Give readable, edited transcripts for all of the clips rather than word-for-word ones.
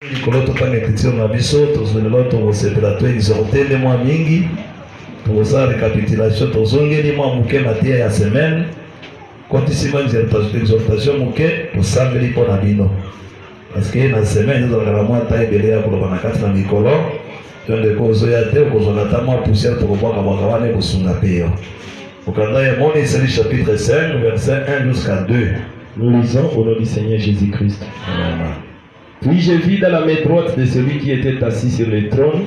Nikolo topanga kitio na biso tozonelo tokosepela to exhorter mwa mingi tokosa récapitulation tozongeli mwa muke matia ya semaine kontisima exhortation muke tosambeli mpo na bino parce que na semaine ezalaka na mwa ta ebele ya koloba na kati na mikolo to ndeko ozoya te okozwaka ata mwa poussière tokobwaka wana ekosunga mpe yo. Okanda ya Mon Isaïe chapitre 5 verset 1 jusqu'à 2. Nous lisons au nom du Seigneur Jésus-Christ. Amen. Puis je vis dans la main droite de celui qui était assis sur le trône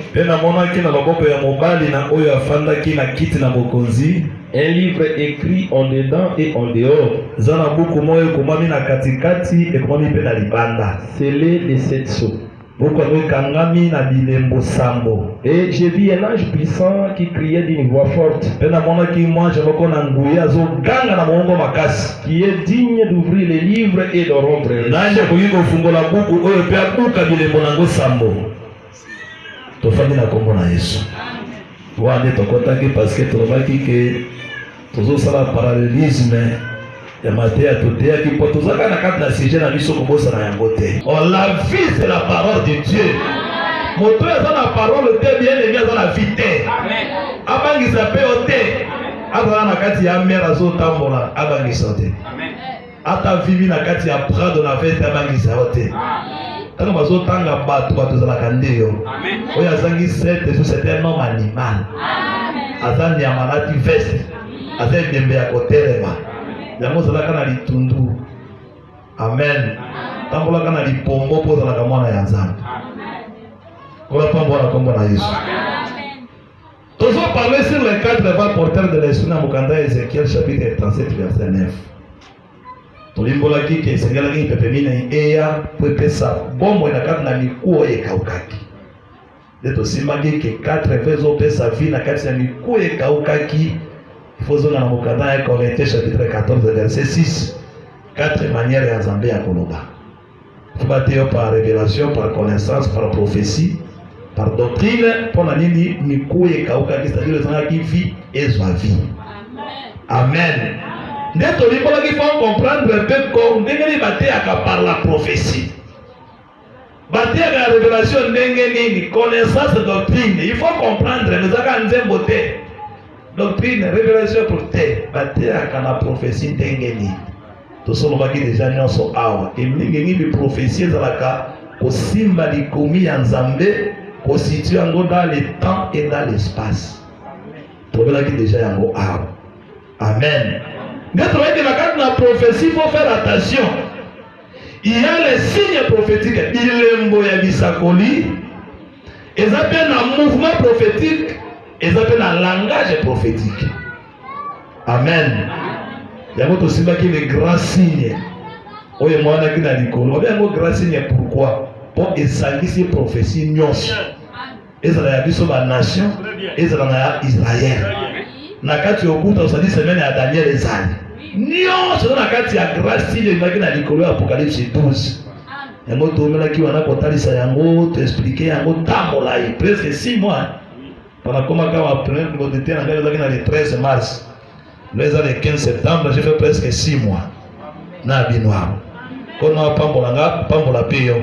un livre écrit en dedans et en dehors, scellé de 7 sceaux. Et j'ai vu un ange puissant qui criait d'une voix forte, qui est digne d'ouvrir les livres et de rompre les on l'a vu, c'est la parole de Dieu. Moto ya la parole de bien aimé dans la vité. Amen. Abangi zape ote. Aba na kati ya mera zo tambola abangi sote. Amen. Ata vivi na kati ya prado na veste abangi sote. Amen. Tano bazo tanga batu za la kandeyo. Amen. Oya zangi sete so c'était un homme animal. Amen. Azani ya malati veste. Azani dembe ya kotelema. Yango zalaka na litundu. Amen. Tambola kana lipombo po zalaka mwana ya nzambe. On parler sur les 4 vents porteurs de l'esprit dans Mukanda Ézéchiel chapitre 37 verset 9. Tolimbola kike sengela ki pepemina eya pepesa bomo na kati na mikuo ekaukaki. Leto simagi ke 4 vezo pesa vie na kati na mikuo ekaukaki. Fozona na Mukanda Corinthiens chapitre 14 verset 6. 4 manières ya Nzambe ya koloba. Tubateo par révélation, par connaissance, par prophétie, par doctrine, pour la nini mikuye kauka, c'est-à-dire les gens qui vivent et soit vie. Amen. Neto libola qui faut comprendre un peu comme ndengeni bateaka par la prophétie. Bateaka la révélation ndengeni connaissance doctrine. Il faut comprendre nous aka nzembo te. Doctrine, révélation pour te. Bateaka la prophétie ndengeni. Tout ça, on va dire déjà nyonso awa. Et mingi bi prophétie zalaka kosimba likomi ya Nzambe ko situe yango dans le temps et dans l'espace. Tobela ki déjà yango awa. Amen. Mais tu vois que la prophétie, il faut faire attention. Il y a les signes prophétiques. Ilembo ya bisakoli. Ils appellent un mouvement prophétique. Ils appellent un langage prophétique. Amen. Il y a aussi les grands signes. Oye mwana ki na likolo. Il y a des grands signes pourquoi? Pour essayer ces prophéties nyonso. Ezala ya biso ba nation, ezala na Israël. Na kati okuta osali semaine ya Daniel ezali. Nyonso na kati ya grands signes ngaki na likolo ya Apocalypse 12. Yango tomela ki wana kotalisa yango, te expliquer yango tambola yi presque 6 mois. Pendant comment quand après le détail na ngaki na le 13 mars. Le 15 septembre, j'ai fait presque 6 mois. Na binoa. Quand on a pambola payo.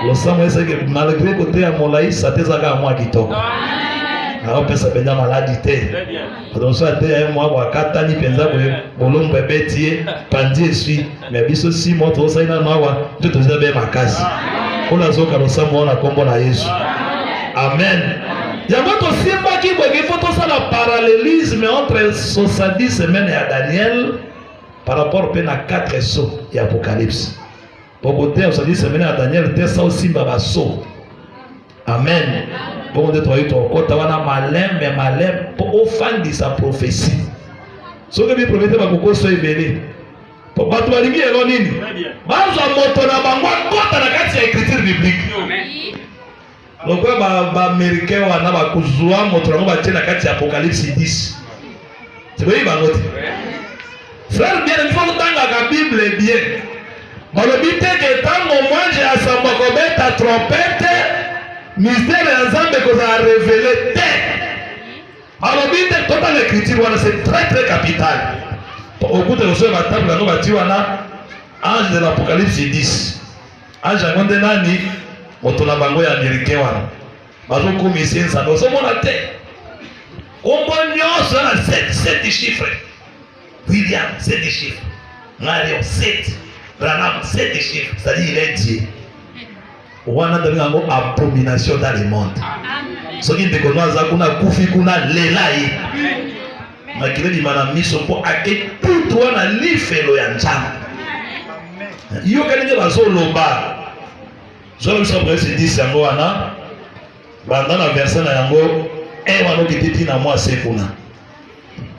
Le sang c'est que malgré côté à Molaï, ça te zaga moi qui toque. Alors pensa benda maladité. Donc ça te un mois wa katani penza bolombe betie pandi suis mais biso 6 mois to ça ina mawa tout to zabe makasi. On a zoka le sang na kombo na Yesu. Amen. Il y a d'autres simba qui faut tout ça le parallélisme entre 70 semaines et Daniel par rapport à 4 sauts et Apocalypse. Pour côté 70 semaines à Daniel, tu ça aussi baba saut. Amen. Pour de toi tu côté wana malem mais malem pour offendre sa prophétie. Ce que le prophète va beaucoup so ebele. Pour battu alingi elo nini? Bazo moto na bangwa kota na kati ya écriture biblique. Amen. Donc les Américains wana bakuzwa moto na batie na kati ya Apocalypse 10. C'est vrai bangote. Frère bien il faut tanga la Bible bien. Balobi te que tango mwanje asamba kobeta trompette mystère ya Nzambe ko za révéler te. Balobi te total l'écriture wana c'est très capital. Au bout de la table na bati wana ange de l'Apocalypse 10. Ange ngonde nani moto na bango ya américain wana bazokomisa nzambe ozomona te kombo nyonso na 7 chiffres. William 7 chiffres, Mario 7, Branham 7 chiffres, c'est-à-dire il est Dieu. Wana ndio ngo abomination dans le monde. Soki ndeko nwaza kuna kufi kuna lelai makile limana miso mpo ake tutu wana lifelo ya nzambe. Yo kalinge bazoloba zolo biso bresi 10 yango wana banda na verset na yango wana kititi na moi sekuna.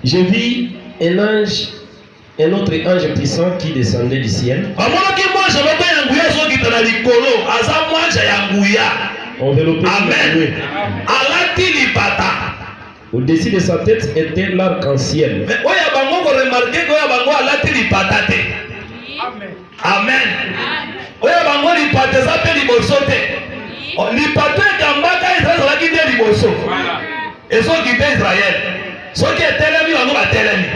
Je vis un autre ange puissant qui descendait du ciel. Enveloppé. Amen. Au-dessus de sa tête était l'arc-en-ciel. Amen. Soki etelemi bango batelemi,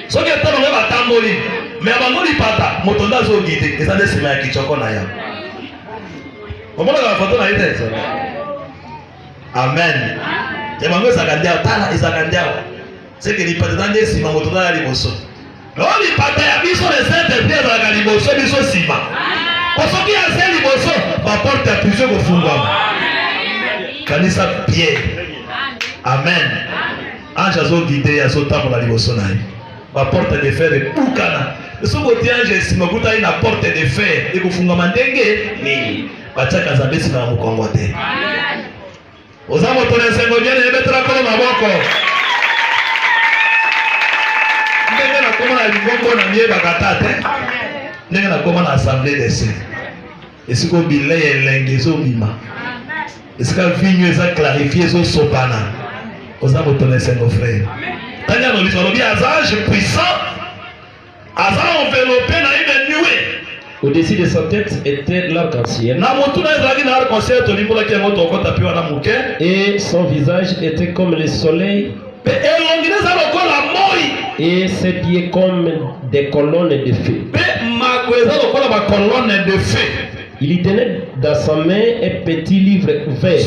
soki etelemi bango batamboli, mais bango lipata moto ndazo guide eza desima ya kichoko na ya. Omona ka foto na ite. Amen. Ya bango zakandia tala izakandia. Seke lipata ndande sima moto na liboso. Lo lipata ya biso le sainte pierre la liboso biso sima. Osoki ya se liboso ba porte ya plusieurs kofungwa. Kanisa Pierre. Amen. Ange azo guidé azo tambola liboso na ye. Ba porte de fer ekukana. Soko ti ange sima kuta ina porte de fer ekofunga mandenge nini. Bataka Nzambe sima mukongo te. Amen. Oza moto na sengo bien ebetera ko maboko. Ndenge na koma na libongo na miye bakata te. Ndenge na koma na assemblée de saints. Esiko bilei elenge zo bima. Esika vinyo eza clarifier zo sopana. Oza moto na sengo frère. Tanya no lisolo bi azange puissant. Aza enveloppé na ibe nué. Au-dessus de sa tête était l'arc-en-ciel. Et son visage était comme le soleil. Et ses pieds comme des colonnes de feu. Il y tenait dans sa main un petit livre vert.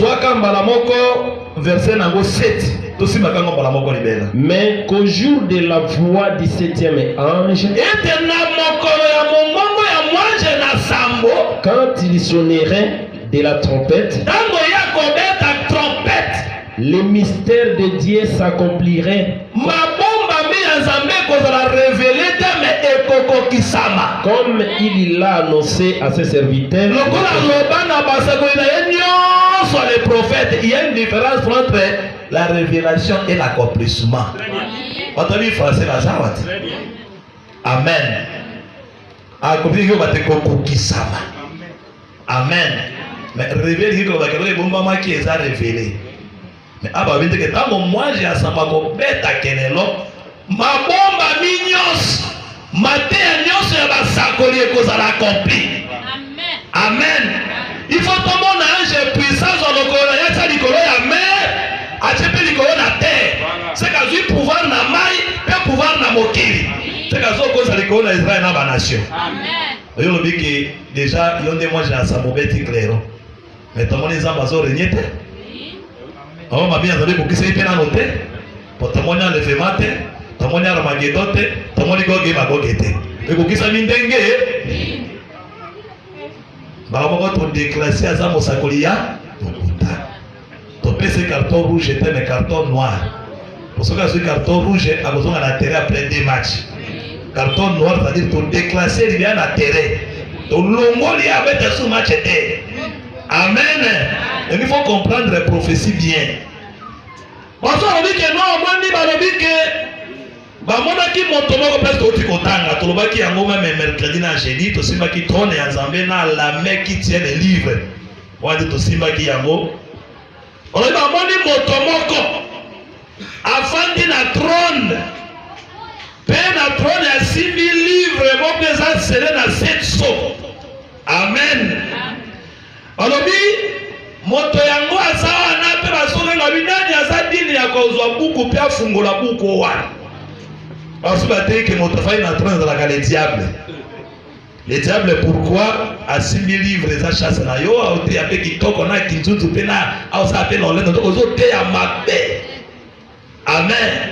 Mais qu'au jour de la voix du 7e ange, quand il sonnerait de la trompette, le mystère de Dieu s'accomplirait comme il l'a annoncé à ses serviteurs. Les prophètes, il y a une différence entre la révélation et l'accomplissement. Amen. Amen. Mais révéler qui est révélé. Mais moi j'ai à ma bomba mignons, ma terre nyos ya basakoli ekozala accompli. Amen. Il faut tomber un ange puissant sur le corps, il y a likolo ya mer, a tchepe likolo na terre. C'est qu'à lui pouvoir na mai, et pouvoir na mokili. C'est qu'à lui cause likolo na Israël na ba nation. Amen. Yo lobi que déjà yonde moi j'ai sa mobeti clairo. Mais tout le monde ezamba zo renyete. Oh ma bien zali kokisa ipena note. Potamoni enlève mate. Tomoni Armageddon te, tomoni goge magoge te. Ekokisa mindenge. Baramoko to déclasser aza mosakoli ya lokuta. To pese carton rouge te mais carton noir. Pour ce cas ce carton rouge a besoin d'un terrain après des matchs. Carton noir c'est-à-dire to déclasser bien na terrain. To longoli avec ce match te. Amen. Et il faut comprendre les prophéties bien. Parce qu'on dit que non, on dit balobi que bamonaki moto moko presque oti kotanga tolobaki yango même mercredi na jeudi tosimbaki trône ya Nzambe na la main qui tient les livres wadi tosimbaki yango olobi bamoni moto moko afandi na trône pe na trône ya simbi livre moko eza sele na 7 so. Amen. Olobi moto yango aza wana pe basobenga binani aza dini ya kozwa buku pe afungola buku wana. Parce que tu es que mon travail est en train de la le diable. Le diable pourquoi asimbi livre za chasse na yo au te ape kitoko na kinzuzu pe na au sa pe lolendo to ozo te ya mabe. Amen.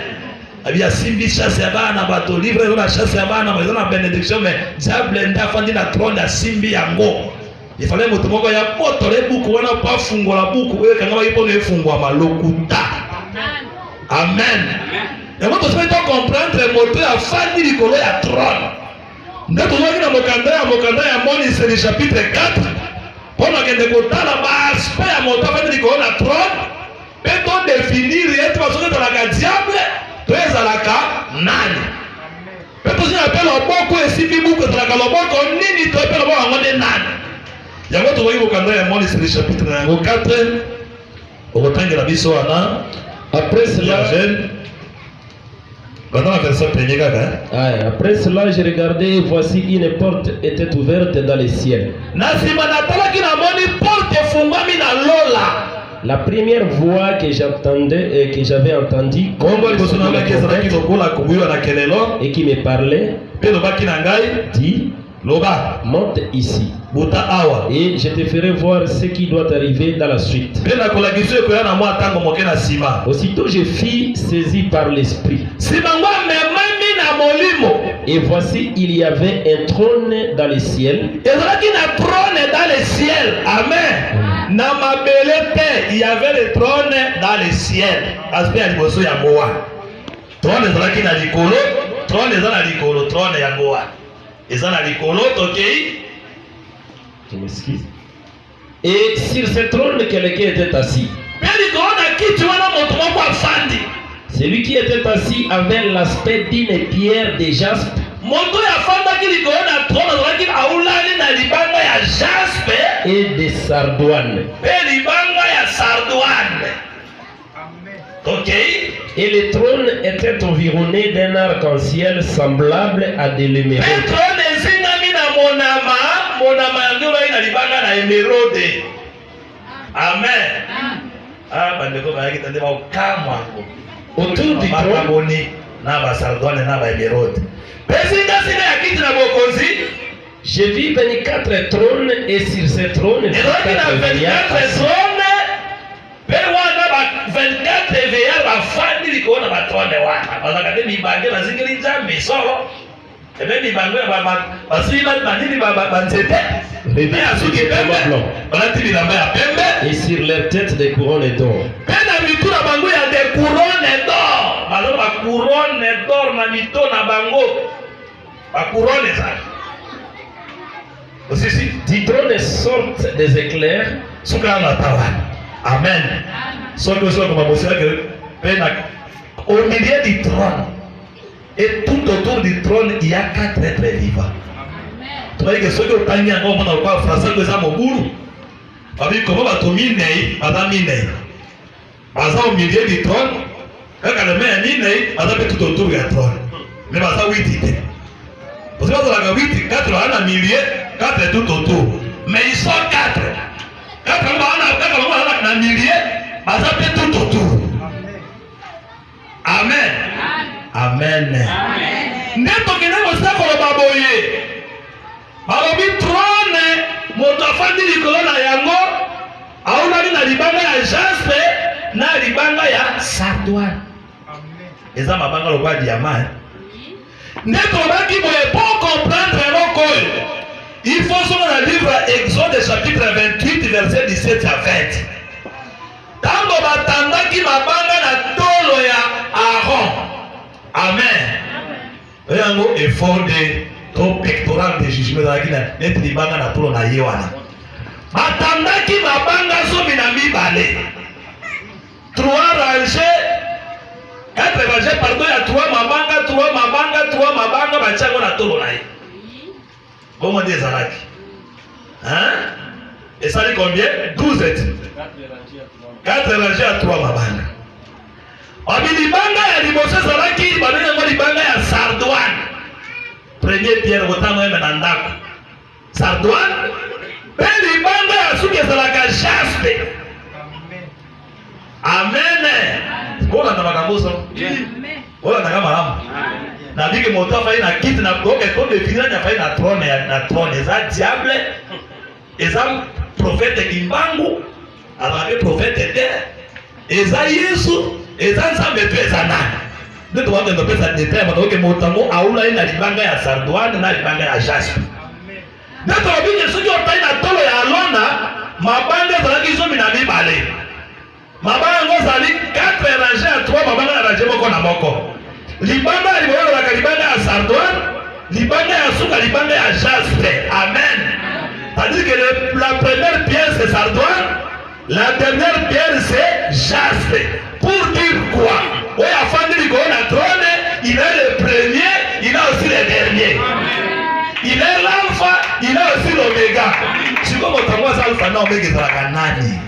Abi asimbi chasse ya bana bato livre yo na chasse ya bana mais na bénédiction mais diable nda fandi na trône asimbi yango. Il fallait moto moko ya moto le buku wana pa fungola buku we kanga ba ipono efungwa malokuta. Amen. Et moi je peux comprendre moto ya fandi likolo ya trône. Nde tozwaki na mokanda ya Moïse le chapitre 4 mpo na kende kotala baaspe ya moto afandi likolo na trône mpe todefinir ete basoki ezalaka diable to ezalaka nani mpe tozina mpe loboko esimbi buku ezalaka loboko nini to mpe loboko yango nde nani yango tozwaki mokanda ya Moïse le chapitre na yango 4 okotangela biso wana Après cela, après cela, je regardais et voici une porte était ouverte dans le ciel. La première voix que j'entendais et que j'avais entendue et qui me parlait dit: monte ici et je te ferai voir ce qui doit arriver dans la suite. Aussitôt je fus saisi par l'esprit. Et voici il y avait un trône dans le ciel. Amen. Il y avait le trône dans le ciel. Trône ezalaki na likolo, trône eza na likolo, trône ya ngoa. Eza na likolo tokei. Je m'excuse. Et sur ce trône quelqu'un était assis. Celui qui était assis avait l'aspect d'une pierre de jaspe. Et de sardoine. Okay. Et le trône était environné d'un arc-en-ciel semblable à de l'émeraude. Amen. Autour du trône, j'ai vu 24 trônes et sur ces trônes 24 veillants bafandi likolo na batrone wana bazaka te mibange bazingeli nzambe solo ebe mibango basili banini banzete asuki pembe balati bilamba ya pembe et sur leur tête des couronnes d'or. Mpe na mitu na bango ya des couronnes d'or bazala bacouronne d'or na mito na bango bacouronne ezali osisi du trône sortent des éclairs. Suka na tawana. Amen. Soki comme au milieu du trône et tout autour du trône il y a 4 êtres vivants. Tu vois que ceux qui ont tenu un moment dans le français que ça mobulu. Parce que comment va tomber madame Minei. Baza au milieu du trône. Quand le maire Minei, baza tout autour du trône. Mais baza 8 idées. Parce que baza 8, 4 en milieu, 4 tout autour. Mais ils sont 4. Quand on va dans le milieu, baza tout autour. Amen. Amen. Neto kina mosako lo baboye. Balobi trône moto afandi likolo na yango aunani na libanga ya jaspe na libanga ya sardoine. Eza mabanga lo ba diamant. Neto baki boye pour comprendre eloko oyo. Il faut sur le livre Exode chapitre 28 verset 17 à 20. Tango batandaki mabanga na tolo ya Aaron. Amen. Yango effort de to pectoral de jugement zaki na net libanga na tolo na ye wana. Batandaki mabanga zomi na mibale. 3 rangées, 4 rangées pardon ya 3 mabanga bachango na tolo na ye. Comment des araki? Hein? Et ça dit combien? 12 êtres. 4 rangées à 3 mabanga. Libanga ya liboso zalaki babena libanga ya sardoine. Premier Pierre botamo eme na ndako. Sardoine. Pe libanga ya suki zalaka jaspe. Amen. Bona na makambo so. Bona na kama hapo. na biki moto afai na kiti na koke ko définir na fai na trône eza diable eza prophète kimbangu alabe prophète te eza Yesu eza nzambe tu eza nani ndio wanga ndo pesa détail matoke motango aula ina libanga ya sardoine na libanga ya jaspe ndio tobinye soki otai na tolo ya alona mabanga zalaki zomi na mibale mabanga ngo zali 4 rangées à 3 mabanga na rangée moko na moko libanga libanga la libanga ya sardoine libanga ya suka libanga ya jaspe amen. C'est-à-dire que la première pierre c'est sardoine, la dernière pierre c'est jaspe. Pour dire quoi? Oui, afin de dire qu'on a trône, il est le premier, il a aussi le dernier. Il est l'alpha, il a aussi l'oméga. Si vous avez alpha na oméga ezalaka nani?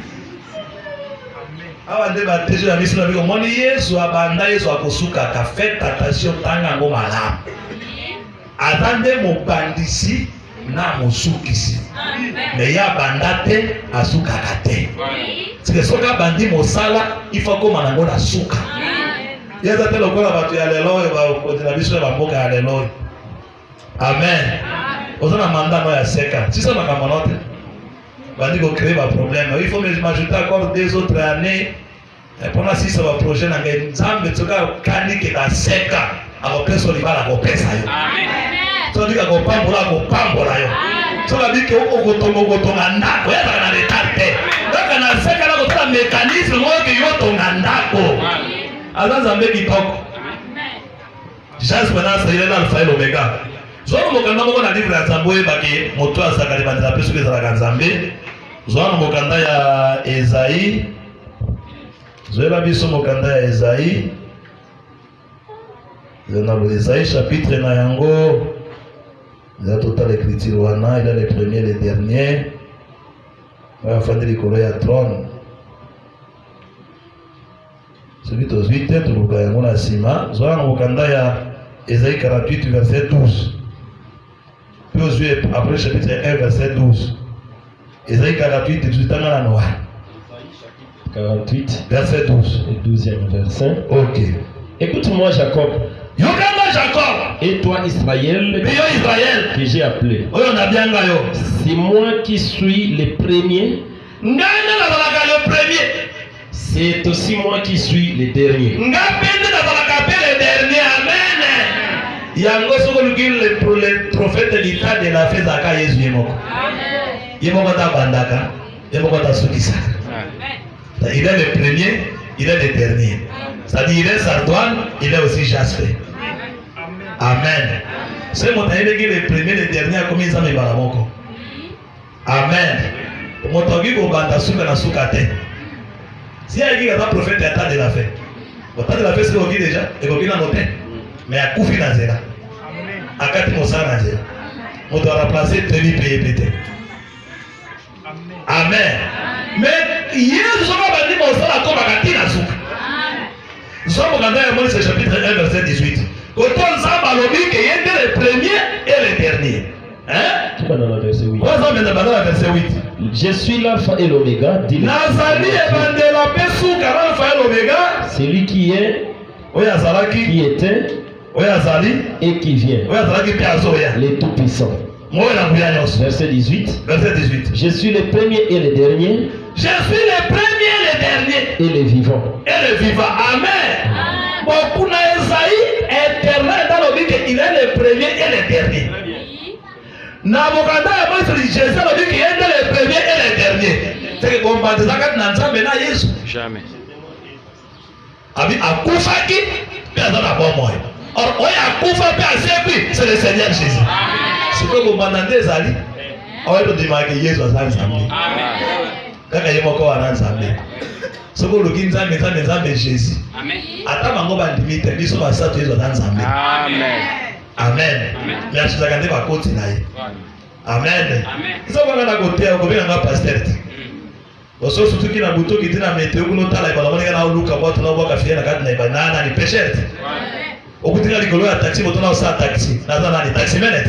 Awa nde bateje ya miso na biko moni Yesu abanda Yesu akosukaka faites attention tanga ngo malamu. Atande mobandisi na mosukisi. Mais ya banda te asukaka te. Sike soka bandi mosala ifa koma nango na suka. Yeza te lokola batu ya lelo ba kodina biso ya mboka ya lelo. Amen. Ozana manda no ya seka. Sisa makamanote. Bandi ko créer ba problème. Il faut m'ajouter encore 2 autres années. Pendant 6 ans projet na nzambe tsoka kanike ka seka. Abo peso libala ko pesa yo. Amen. So dika ko pambola yo. So la biki okotonga ndako ya na retarte. Ndaka na seka na kotala mécanisme ngoki yo tonga ndako. Azaza mbeki toko. Jaspe na sa ile na alpha et omega. Zoro mokanda moko na livre ya Nzambe baki moto asakali bandira peso ke zala Nzambe. Zoro mokanda ya Esaïe. Zoela biso mokanda ya Esaïe. Zona le Esaïe chapitre na yango. Il y a total écriture wana, il a le premier le dernier. On va faire des likolo ya trône. Celui de 8 têtes pour gagnons la sima. Zola mokanda ya Esaïe 48 verset 12. Puis Josué après chapitre 1 verset 12. Esaïe 48 18 ans la Noah. 48 verset 12 et 12e verset. OK. Écoute-moi Jacob. Yokamba Jacob. Et toi Israël. Mais yo Israël Que j'ai appelé. Oyo na bianga yo. C'est moi qui suis le premier. Ngana na balaka le premier. C'est aussi moi qui suis le dernier. Ngapende na balaka le dernier. Amen. Yango soko lukile le prophète l'État de la fête aka Yesu yemoko. Amen. Yemoko ta bandaka, yemoko ta sukisa. Amen. Il est le premier, il est le dernier. C'est-à-dire il est sardoine, il est aussi jaspe. Amen. C'est mon taille qui est le premier, le dernier a commis ça mais balamoko. Amen. Mon togi ko banda suka na sukate. Si il y a un prophète d'état de la fête. Au temps de la fête c'est ogi déjà, et ogi na noté. Mais à Koufi Nazera, à Kati Mosa Nazera, on doit remplacer Teni PPT. Amen. Mais Yesu sera bandi Mosa la Koba Kati Nazuka. Somme Ganda Moïse chapitre 1 verset 18. Quand on s'en balobi que il est le premier et le dernier. Hein? Tu vas dans le verset 8. Verset 8. Je suis l'alpha et l'oméga, dit le Nazali et Bandela Pesu Alpha et l'oméga. celui qui est, Oyazalaki, qui était Oyazali, et qui vient. Oyazalaki Piazoya. Le Tout-Puissant. Verset 18. Verset 18. Je suis le premier et le dernier. Je suis le premier et le dernier. Et le vivant. Et le vivant. Amen. Bon, pour Esaïe, éternel dans le but qu'il est le premier et le dernier. Nabokanda a dit Jésus a dit qu'il est le premier et le dernier. C'est que comme Badezaka Nanzambe na Yesu. Jamais. Abi akufaki, puis à la bonne moelle. Or, on a akufa puis à servi, c'est le Seigneur Jésus. C'est que vous m'entendez Zali. On va te demander Yesu à Nzambe. Amen. Kaka yemoko wa Nzambe. Soko luki Nzambe Nzambe Jésus. Amen. Ata bango bandimite biso basatu Yesu à Nzambe. Amen. Amen. Merci za kande ba koti na ye. Amen. Amen. Isa bana na kotea ko benga pasteur. Oso sutuki na buto kitina meteo kuno tala ba moni kana uluka boto na boka fiena kati na banana ni peshet. Okutinga likolo ya taxi boto na osa taxi. Na zana ni taxi menet.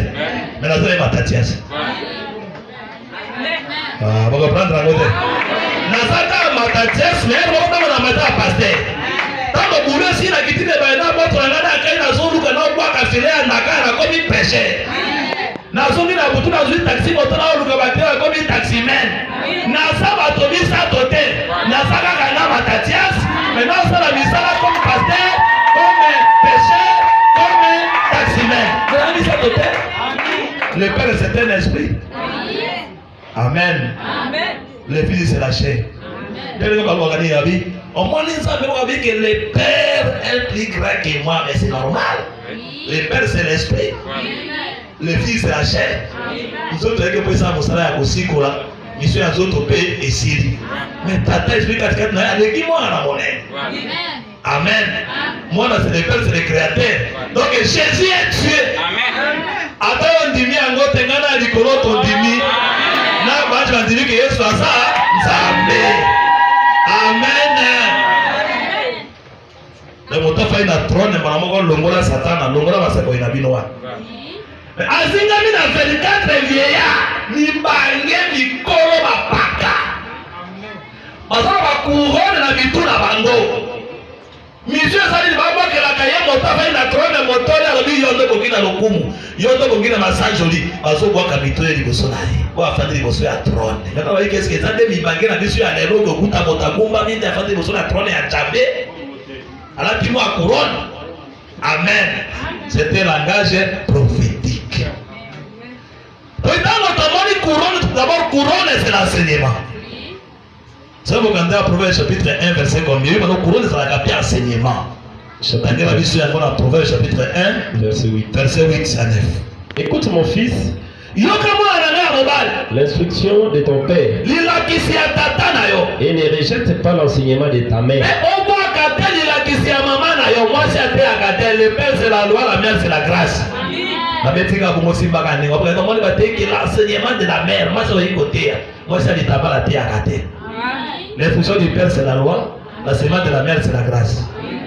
Mais na zana ma tatias. Ah, bako prendre ngote. Na zaka ma tatias mais bako na mata pasteur. Tango boulot si na kitine baina moto ngana kai na zolu kana kwa kafilea na kana komi péché. Na zongi na butu na zui taxi moto na oluka batela komi taxi man. Na saba to bisa tote. Na saka kana matatias. Maintenant ça la misala comme pasteur, comme pécheur, comme taxi man. Na bisa tote. Le Père c'est un esprit. Amen. Amen. Le Fils c'est la chair. Au moins, nous savons que le Père est plus grand que moi, mais c'est normal. Le Père, c'est l'esprit. Le Fils, c'est la chair. Nous autres, nous avons fait ça aussi. Nous sommes autres pays et Syrie. Mais Tata explique que nous avons dit moi à la monnaie. Amen. Moi, c'est le Père, c'est le Créateur. Donc, Jésus est Dieu. Attends, on dit, on va te dire que on dit, on va dire que Jésus soit ça. Amen. Le moto fa ina trône mwanamoko longola satana longola basako ina bino wa. Azinga mina 24 vieillard ni bange mikolo bapaka. Basala ba couronne na bituna bango. Monsieur sali baba kela kaye moto fa ina trône moto ya lobi yondo bokina lokumu. Yondo bokina masajoli bazo bwa kabito ya liboso naye. Kwa afandi liboso ya trône. Ngaka wa qu'est-ce que ça de mi bange na biso ya lelo ko kuta botakumba minde afandi liboso ya trône ya Jambe. Alors dis-moi couronne. Amen. C'était langage prophétique. Donc dans notre monde couronne, d'abord couronne c'est l'enseignement. Ça vous regardez à Proverbe chapitre 1 verset combien? Parce que couronne c'est la capitale enseignement. Chapitre la vision à Proverbe chapitre 1 verset 8 à 9. Écoute mon fils. L'instruction de ton père. Et ne rejette pas l'enseignement de ta mère. Le père c'est la loi, la mère c'est la grâce. L'enseignement de la mère, moi c'est le côté. Moi c'est le tabac la terre à terre. L'instruction du père c'est la loi, l'enseignement de la mère c'est la grâce.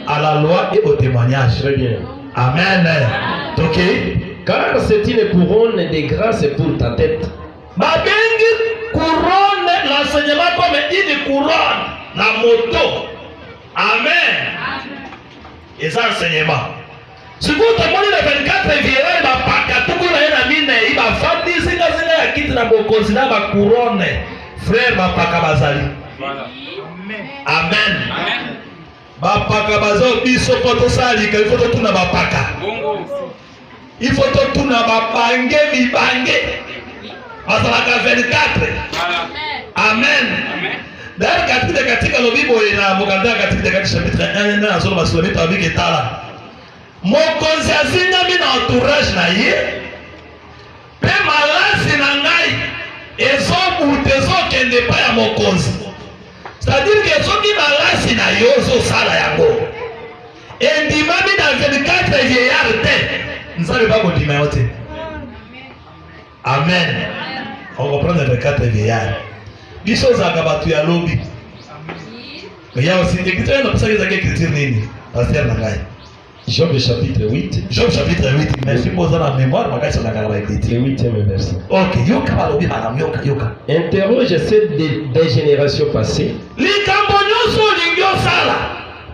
À la loi et au témoignage. Très bien. Amen. Ok. Car c'est une couronne de grâce pour ta tête. Babengi couronne l'enseignement comme une couronne la moto. Amen. Et ça enseignement. Si vous demandez les 24 vieillards, il va pas tout le monde il va faire des signes à quitter la considère ma couronne. Frère, ma pas kabazali. Amen. Bapaka bazo biso poto sali il faut tout na bapaka. Il faut tout na babange mibange. Azalaka 24. Amen. D'ailleurs katika lobibo ina mukanda katika chapitre 1 na solo basolami tabiki tala. Mokonzi azinga mina entourage na ye. Pe malasi na ngai ezo kende pa ya mokonzi. C'est-à-dire que soki malasi na yo zo sala yango. Endimami na 24 vieillard te. Nzale ba kodima yote. Amen. On comprend les 24 vieillards. Biso zaka batu ya lobi. Mais ya aussi des critères, on sait que critères nini. Pasteur Nangai. Job chapitre 8. Job chapitre 8. Merci pour la mémoire, ma question la écriture. Le 8e verset. OK, yoka ba lobi madame yoka. Interroge celles des générations passées. Likambo nyoso lingyo sala.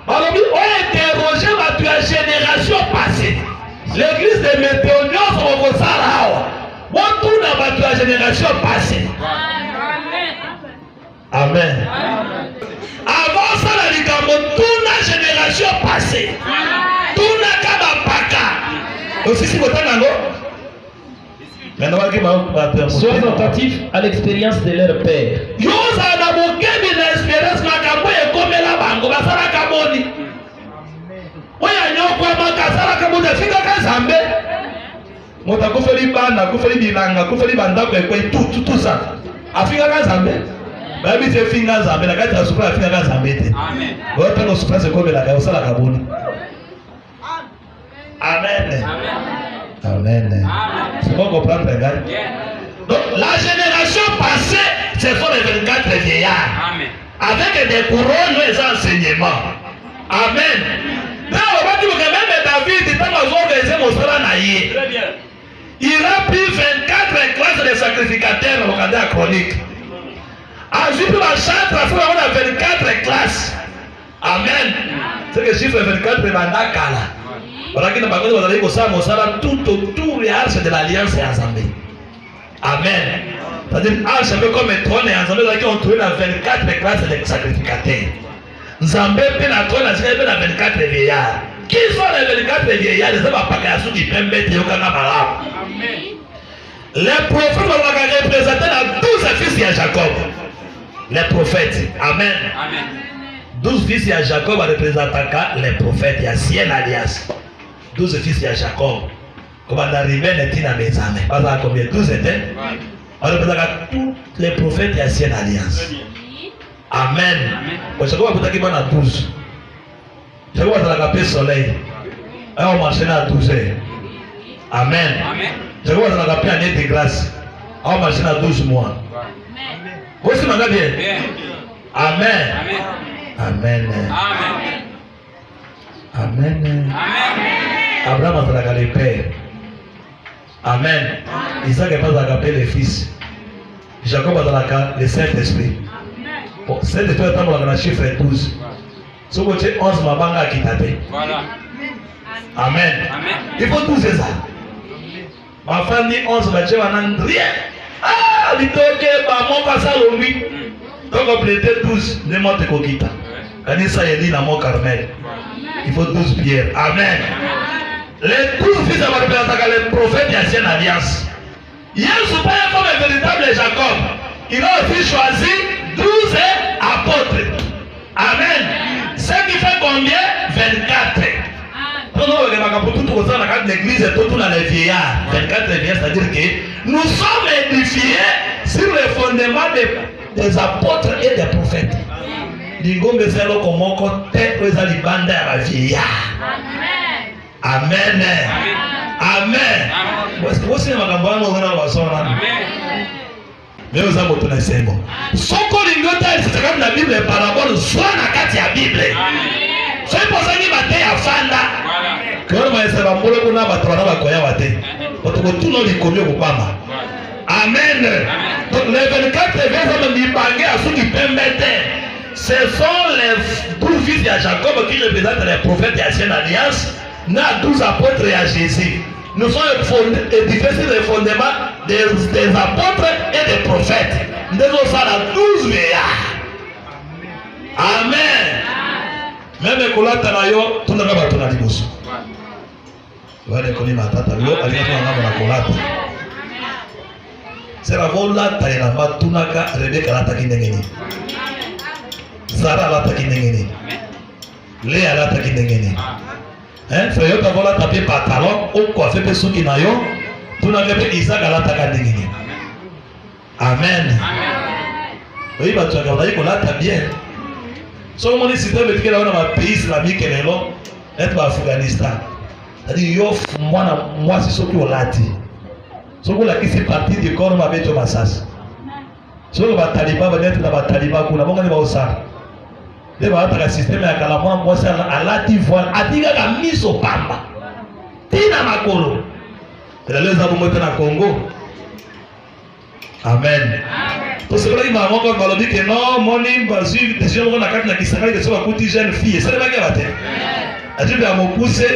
Balobi o interroger batu ya génération passée. L'église de Météonios au Sahara. Bon tout na batu ya génération passée. Amen. Avant ça, la likambo, toute la génération passée. Tout na kaba paka. Aussi si vous avez sois attentif à l'expérience de leur père. Yosa na bokebi na expérience makambo ekomela bango basala kaboni. Oya nyoko makasala kaboni afika kazambe. Mota kufeli bana, kufeli bilanga, kufeli bandako ekwe tout ça. Afika kazambe. Babi te finga zambe na kati ya supra afika kazambe te. Amen. Wote no supra se komela ka osala kaboni. Amen. Amen. C'est bon comprendre les gars. Donc la génération passée, ce sont les 24 vieillards. Amen. Avec des couronnes et des enseignements. Amen. Là, on va dire que même David, très bien. Il a pris 24 classes de sacrificateurs au Canada chronique. Ensuite, la charte a fait 24 classes. Amen. C'est que chiffre 24 est bandakala. Voilà qu'il n'a pas besoin d'aller au Sam, au Salam, tout autour et arche de l'alliance et ensemble. Amen. C'est-à-dire, arche un peu comme un trône et ensemble, là qui ont trouvé la 24 classes de sacrificateurs. Nzambé peut la trône, la 24 vieillards. Qui sont les 24 vieillards? Les hommes à Pakayasu qui peuvent mettre au Kanabara. Les prophètes vont représenter la 12 fils de Jacob. Les prophètes. Amen. Amen. 12 fils de Jacob représentent les prophètes. Il y a Ancienne Alliance. 12 fils de Jacob. Comme on arrive à Netina Bezame. Pas à combien? 12 étaient. On représente tous les prophètes de l'Ancienne Alliance. Amen. Jacob a peut-être 12. Jacob a tapé soleil. On marchait à 12 heures. Amen. Jacob a tapé année de grâce. On marchait à 12 mois. Vous aussi, m'en bien. Amen. Amen. Amen. Abraham a travaillé le père. Amen. Isaac a pas agapé les fils. Jacob a travaillé le Saint-Esprit. Bon, Saint-Esprit est dans le chiffre 12. Ce que tu 11 mabanga qui t'a dit. Voilà. Amen. Il faut 12 ça. Ma femme dit 11 va dire rien. Ah, il toque, mon passage au lui. Donc on plaitait 12, ne monte kokita. Quand il s'est dit dans mon Carmel, il faut 12 pierres. Amen. Les 12 fils de les prophètes de l'Ancienne Alliance. Yesu pas comme un véritable Jacob. Il a aussi choisi 12 apôtres. Amen. Ce qui fait combien? 24. Pour tout le monde, l'église est tout dans les vieillards. 24 vieillards, c'est-à-dire que nous sommes édifiés sur le fondement des apôtres et des prophètes. L'ingombe c'est là comme on côté aux alibanda à la vieillard. Amen. Amen. Parce que vous savez ma campagne on a besoin là. Mais vous avez tout c'est bon. Soko lingota c'est comme la Bible parabole soit na kati ya Bible. C'est pour ça qu'il va te afanda. Quand on va essayer de mouler pour nous battre na bakoya wate. Parce que tout le monde connaît Obama. Amen. Donc les 24 versets de Bangé à ceux qui permettent. Ce sont les 12 fils de Jacob qui représentent les prophètes de l'Ancienne Alliance. Na 12 apôtres et à Jésus. Nous sommes édifiés sur les fondements des apôtres et des prophètes. Nous sommes à 12 vieillards. Amen. Même quand on a yo, tout le monde a dit bosso. Voilà qu'on y m'a tata yo, allez on a colata. C'est la vola taïla matunaka Rebecca la takinengeni. Sarah la takinengeni. Léa la takinengeni. Hein, frère yo vola tapé pantalon, au coiffé pe souki na yo, tunaka pe Isaac la takinengeni. Amen. Oui, bah tu as regardé qu'on l'a bien. So mon système est que là on a un pays islamique et là être en Afghanistan. C'est-à-dire yo moi c'est ce qui on l'a dit. So qu'on a qui c'est parti du corps ma bête au massage. So le taliban va être dans le taliban qu'on a bon aller au ça. Les va être un système à Kalamwa moi c'est à la divoire a dit la mise au pamba. Tina makolo. Et là les abou dans le Congo. Amen. C'est vrai qu'il m'a dit que non, mon île, des gens qui ont la carte qui s'arrêtent, sont à jeune fille. C'est vrai qu'il y a des gens qui ont poussé,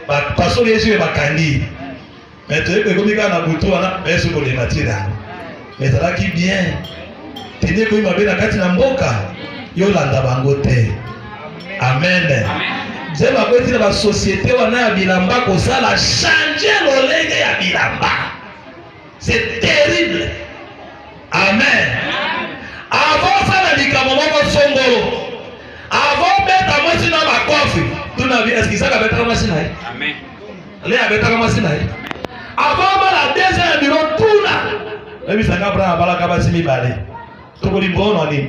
parce que les yeux sont candis. Mais tu sais que comme il y a un bouton, on a un peu de matière. Mais ça qui bien. Tu dis qu'il m'a dit la carte de Mboka, il y a un bangote. Amen. C'est ma petite la société, on a un bilamba, comme ça, la changer l'oleille à bilamba. C'est terrible. Amen. Avant ça, on a dit que Songolo. Avant mettre à moi si dans ma coiffe, tout n'a vu. Est-ce qu'il s'est avec la machine? Amen. Les avec la machine. Avant la deuxième bureau, tout là. Et puis ça va prendre la capacité de balai. Tout le monde on dit.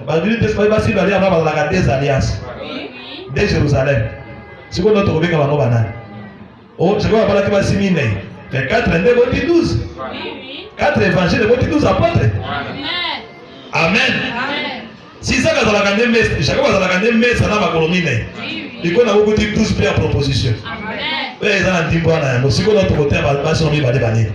La Bible dit que c'est pas avant la des alliances. De Jérusalem. C'est quoi notre obéissance à nos bananes? Oh, c'est quoi la capacité de balai? Les 4 et 12. 4 évangiles, les 12 apôtres. Amen. Si ça va dans la grande messe, chacun va dans la grande messe, ça n'a pas colonie. Il y a beaucoup de 12 pères propositions. Oui, ils ont dit bon, si on a notre côté, on va se remettre.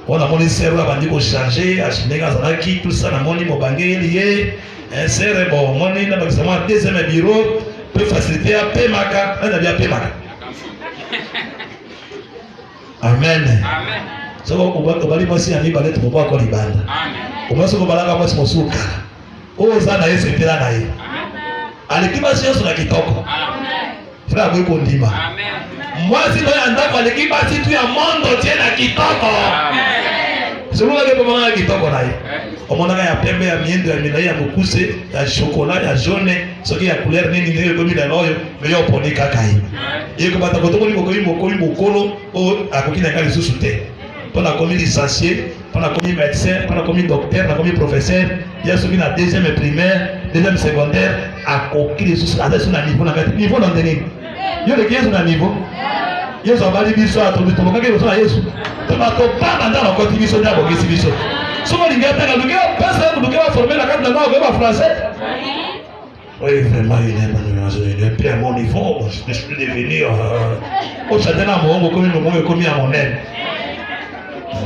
On a mon cerveau, on va dire qu'on change, à Chinega, Zanaki, tout ça, on a mon libre bangé lié. inséré bon mon ina bakisema deuxième bureau peut faciliter à pemaka na bien pemaka. Amen. Amen. So ubali basi ani balete baba kwa libanda. Amen. Umaso kubalaka basi mosuka. Oza na Yesu tena na yeye. Alikiba si Yesu na kitoko. Amen. Frère bweko ndima. Amen. Mwasi ndo andako alikiba si tu ya mondo tena kitoko. Amen. Solo ngeke poma na kitoko na yeye. Omona ya pembe ya miendo ya milai ya mukuse ya chocolat ya jaune soki ya couleur nini ndio komi na loyo meyo ponika kai. Yeko bata kotoko ni mokolo o akokina kali susu te. Pona komi licencié, pona komi médecin, pona komi docteur, pona komi professeur, ya soki na deuxième primaire, deuxième secondaire akokili susu adasu na niveau na kati niveau na ndeni. Yo le Yesu na niveau. Yesu abali biso atobi tolokake biso na Yesu. Tomato pamba ndana koti biso na bokisi biso. Souvent les gars t'as lugué personne lugué va former la carte de langue va français. Oui vraiment il est bien à mon niveau je suis devenu au château na mongo comme à mon aide.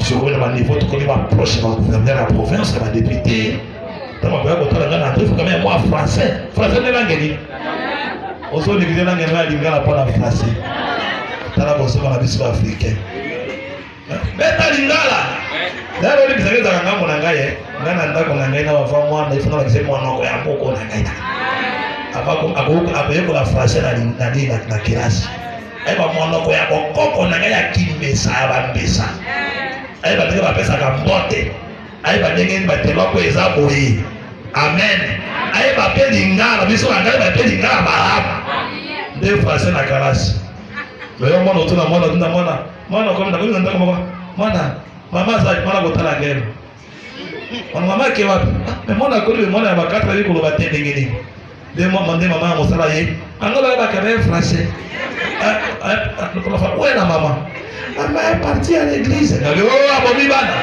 Je vois le niveau tout comme va proche va gouverneur la province va député. Dans ma période quand on a entré faut quand même moi français de langue ni. On se dit que langue là lingala pas la français. Tala bosso na biso africain. Beta lingala. Lero ni kisageza kangambo na ngaye, ngana ndako na ngaye na wafa mwana ifuna bakisema mwanoko ya mboko na ngaye. Abako abeko la français na kilasi. Aiba mwanoko ya bokoko na ngaye akimbesa abambesa. Aiba teke ba pesa ka mbote. Aiba ndenge ni bateloko ezaboyi. Amen. Aiba pe lingala biso na ngaye ba pe lingala barabu. Nde français na kilasi. Leo mwana utuna mwana kwa ndako ndako mwana mama za mwana kotala ngelo. Mwana ke wapi? Mwana koli mwana ya bakatra liko lo batende ngeni. Demo mande mama mosala ye. Angola ba kabe français. Ouais la maman. Maman est partie à l'église. Nalo abomi bana.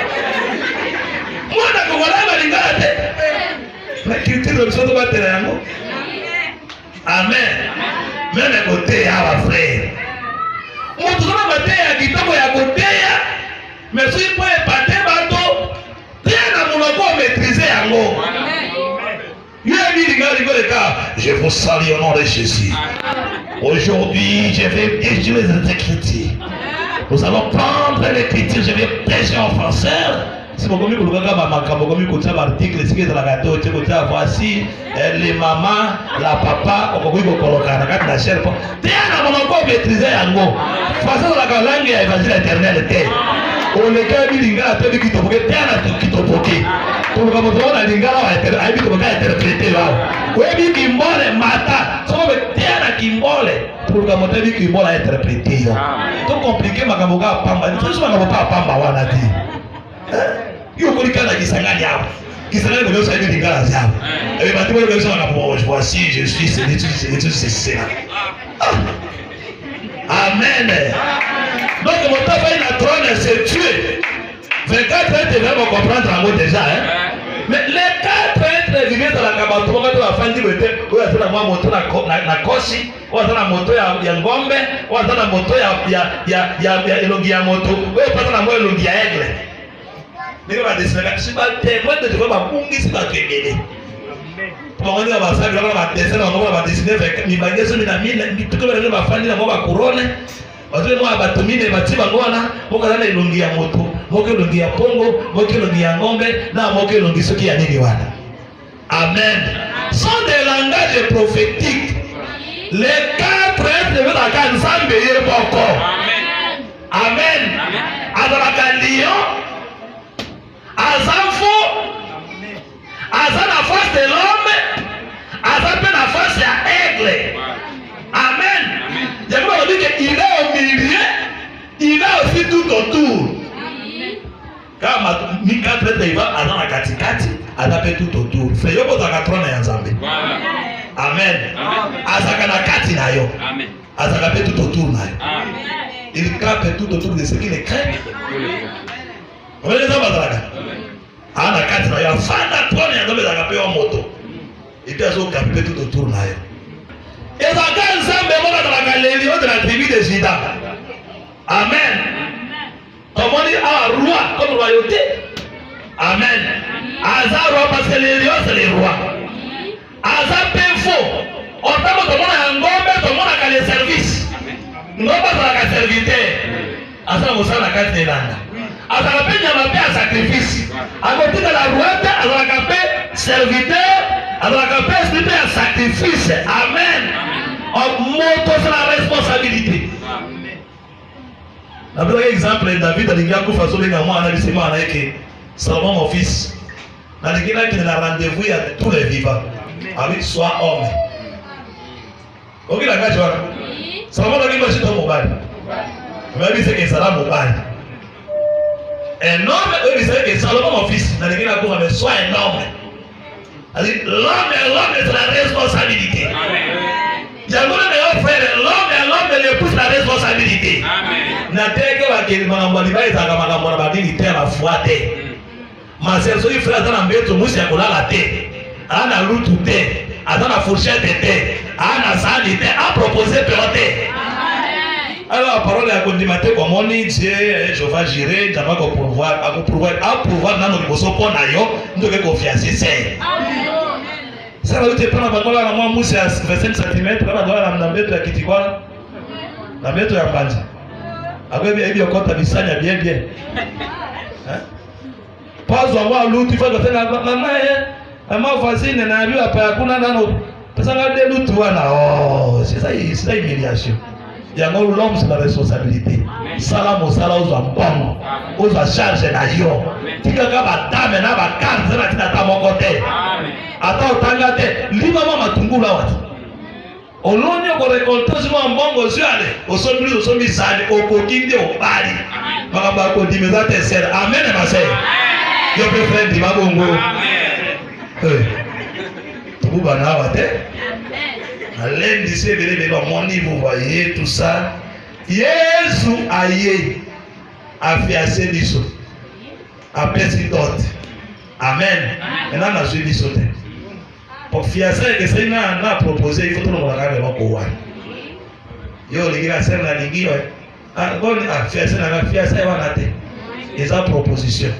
Mwana ko wala ba lingala te. Na culture de soto batela yango. Amen. Même côté ya ba frère. Moto na bateya kitoko ya koteya. Mais si vous pouvez pas te bateau, rien à mon encore maîtriser yango. Je vous salue au nom de Jésus. Aujourd'hui, je vais étudier les Écritures. Nous allons prendre l'Écriture, je vais prêcher en français. Si vous voulez voici les mamans, la papa, on maîtriser yango. Façon la langue est évangile éternel. On est quand même lingala te qui topoke tena qui topoke. Pour comme on a lingala va être interprété là. Oui kimbole mata. So me tena kimbole. Pour comme on dit kimbole interprété là. Tout compliqué makaboga pamba. Tout ça makaboga pamba wana ti. Yo kolikana kisangani hapo. Kisangani ndio sasa lingala zao. Et batu wale wanasema na voici je suis c'est ça. Amen. Donc mon papa il a trône c'est tué. 24 ans tu vas comprendre un mot déjà hein. Mais les 4 êtres vivent dans la kabato quand on a fait dire que on a moi moto na koshi, on a moto ya ngombe, on a moto ya elongi ya moto, on pata na moto elongi ya aigle. Ndio ba desena si ba te moi de ko ba pungi si ba kengele. Pour on va ça ba desena on va dessiner avec mi bangeso mi na mi tuko ba fandi na ba couronne. Wazee mwa batumine batiba ngona moka na ilongi ya moto moka ilongi ya pongo moka ilongi ya ngombe na moka ilongi soki ya nini wana. Amen. Sont des langages prophétiques. Les 4 êtres de la Kanzambe yé boko. Amen. Amen. Azalaka lion, azanfo, azan la face de l'homme, azan pe la face ya aigle. Amen. Il est au milieu, il est aussi tout autour. Quand mi 4 êtres il va dans la katikati, il tout autour. Fait yo bota ka trône ya Nzambe. Amen. Azaka na kati na yo. Amen. Azaka pe tout autour na yo. Amen. Il cape tout autour de ce qui les craint. On va les abazaka. Ana kati na yo, fanda trône ya Nzambe azaka pe yo moto. Et puis azo cape tout autour na yo. Et ça gagne Nzambe mona dans la galerie de la tribu de Juda. Amen. Comme on dit roi comme royauté. Amen. Azar roi parce que les rois c'est les rois. asala mosala kati elanga azala pe nyama pe ya sacrifice akotika la ruete azalaka pe serviteur azalaka pe esprit ya sacrifice. Amen. Moto c'est la responsabilité. Napelaka exemple David alingi akufa sobenga mwana alisema anaike Salomon mon fils nalingi nakende na rendez-vous ya tous les vivants avec soi homme. Okila kaji wana Salomon alingi bashito mobali mais c'est que Salomon mobali un homme oui c'est que Salomon mon fils nalingi nakufa mais soit un homme. L'homme c'est la responsabilité. Yango na yo frère l'homme le pousse la responsabilité. Amen. Na teke wa ke makambo libai zaka makambo na badini te la foi te. Ma sœur so frère azana mbeto musi ya kolala te. Ana lutu te, azana fourchette te, ana sali te, a proposer peote. Amen. Alors parole ya kondimate kwa moni Dieu Jehovah Jireh jama ko pourvoir nano liboso pona yo ndoke confiance c'est. Amen. Ça va te prendre bangola na mwa musi ya 25 cm na bangola na mbeto ya kitikwa na mbeto ya mbanja akwebi ebi okota bisanya bien bien pazo wa lutu fa tena mama voisine na biwa pa kuna nano pesa ngade lutu wana c'est ça humiliation. Yango l'homme c'est la responsabilité. Sala mosala ozo mbongo ozo charge na yo tika ka batame na bakanze na tina ta mokote. Amen. Ata otanga te lima mama tungula watu oloni ko récolter sima mbongo ziale osombi zali okokinde obali makamba ko dimeza te ser. Amen ma sœur. Yo pe frère di mabongo. Amen. Tuba na wate. Amen. D'ici venez de mon niveau, vous voyez tout ça. Jésus aïe a fiancé biso a pesi dot. Amen. Maintenant na suivi sauté. Pour fiancer que c'est na proposé il faut tout le monde regarder le quoi. Yo les gars c'est la ligue ouais. Ah bon fiancer na fiancer wana te. Eza proposition.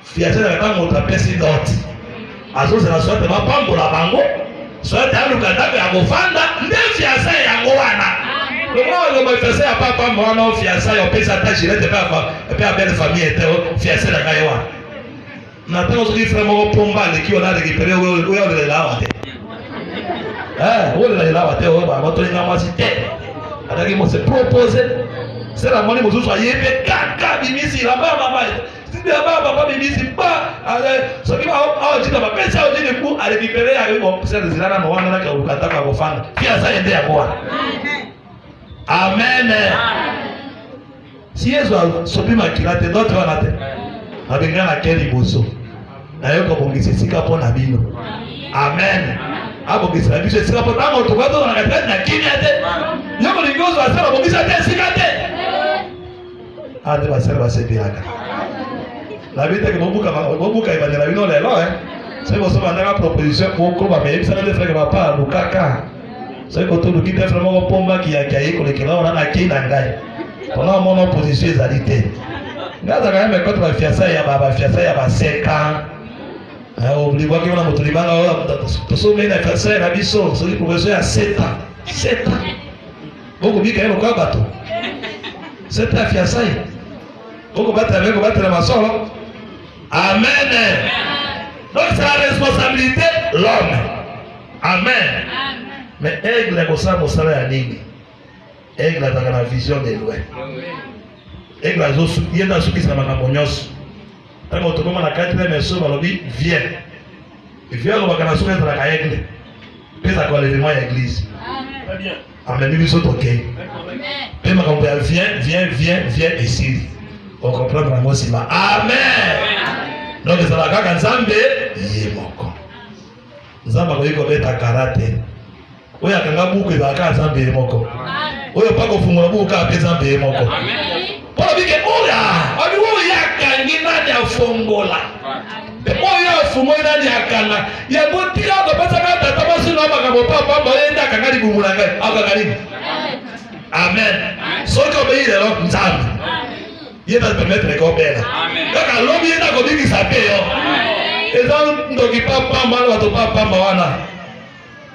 Fiancer na pas mon pesi dot. Azo c'est la sorte ma pambo la bango. Soit à l'occasion ya kofanda nde fiancer yango wana. Le moi fiancer ya papa mwana fiancer yo pesa ta girete papa et puis belle famille était fiancer la kaiwa. Na tano so frère mo pomba le ki ona récupérer o le la wate. O le la wate o ba moto ina mwasi te. Ataki mo se proposer. C'est la monnaie mo so yebe kaka bimisi la ba mama. Sibia baba bimisi ba ale so ki ba o jina ba pesa o jina ku a récupérer ya bo c'est zilana no wana na ka ukataka kufanya. Pia sasa ende ya kwa. Amen. Si Yesu sopima kilate d'autres wana te. Abenga na keli boso. Na yo ko bongisi sika pona bino. Amen. Abo bisala biso sika pona mo to kwato na kati na kimia te. Yo ko lingozo asala bongisa te sika te. Ade basala basebiraka. La vite que bobuka ibandela bino lelo c'est boso bandaka proposition ko ba me bisala de frère papa lukaka. C'est que tout le qui est vraiment pomba qui a caillé ko le kila ona na kina ngai. Pona mon opposition ezalité. Ngaza quand même quand ba fiançailles ya ba 5 ans. Obligo ki ona moto libanga to so me na fiançailles na biso so ki professeur ya 7 ans. 7 ans. Boko bika eno kwa bato. 7 ans fiançailles. Boko battre la masolo. Amen. Donc c'est la responsabilité l'homme. Amen. Mais aigle est comme ça, mon salaire à ligne. Aigle est dans la vision de loin. Aigle est dans ce qui s'appelle la monios. Quand on tombe dans la quatrième personne, on dit viens. Viens, on va faire la soupe dans la aigle. Puis ça va l'événement à l'église. Amen. Nous sommes ok. Puis on va viens ici. On comprend vraiment mot c'est Amen. Donc ça va quand Nzambe yemoko. Nzamba ko yiko beta karate. Oya kanga buku ibaka Nzambe yemoko. Oya pako fungula buku ka pesa Nzambe yemoko. Amen. Para bike oya, abi oya kangi nani afongola. Oya fumo nani akana. Ya botika ko pesa ka tata basi no makambo papa boyenda kanga libumula ngai. Akakali. Amen. Soko be ile ro Nzambe. Il va te permettre de coopérer. Donc, à l'homme, il y a un homme qui s'appelle. Et donc, il n'y a pas mal de papa.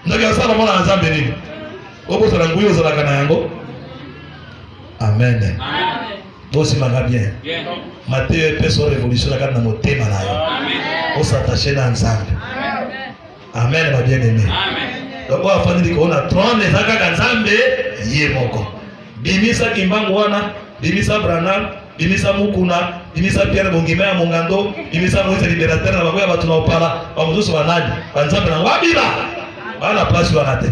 Donc, il y a ça dans mon ensemble. Il y a un peu de Amen. Bosi manga bien. Mateo epeso révolution la na motema na yo. On s'attacher na nzambe. Amen ma bien aimé. Donc on va dire qu'on a trône ezaka nzambe ye moko. Bimisa kimbangu wana, bimisa Branham, bimisa Mukuna, bimisa Pierre Bongimea Mongando, bimisa Moïse libérateur na bakoya batu na opala, ba mususu banani, banzambe na wabila. Bana place wana te.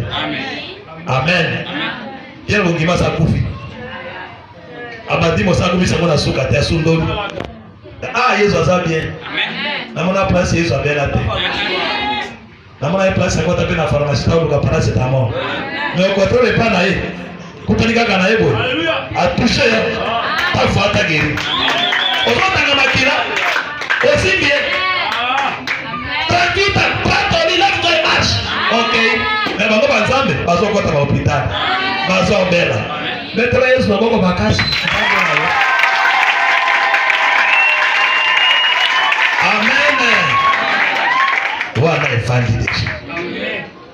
Amen. Pierre Bongimea sa kufi. Abadi mosa kumisa mona suka te asundoli. Ah Yesu aza bien. Na mona place Yesu abela te. Na mona place kwa tape na pharmacie ta luka paracetamol. Mais au contrôle pas na ye. Kupanika kana ye boy. A toucher ta foi ta guéri. Ozotanga makila. Aussi bien. Tranquille, pas ton love to marche. OK. Mais bango banzambe bazo kota ba hôpital. Bazo bela. Mettre Yesu na bongo bakasi. Amen. Wana efandi deshi.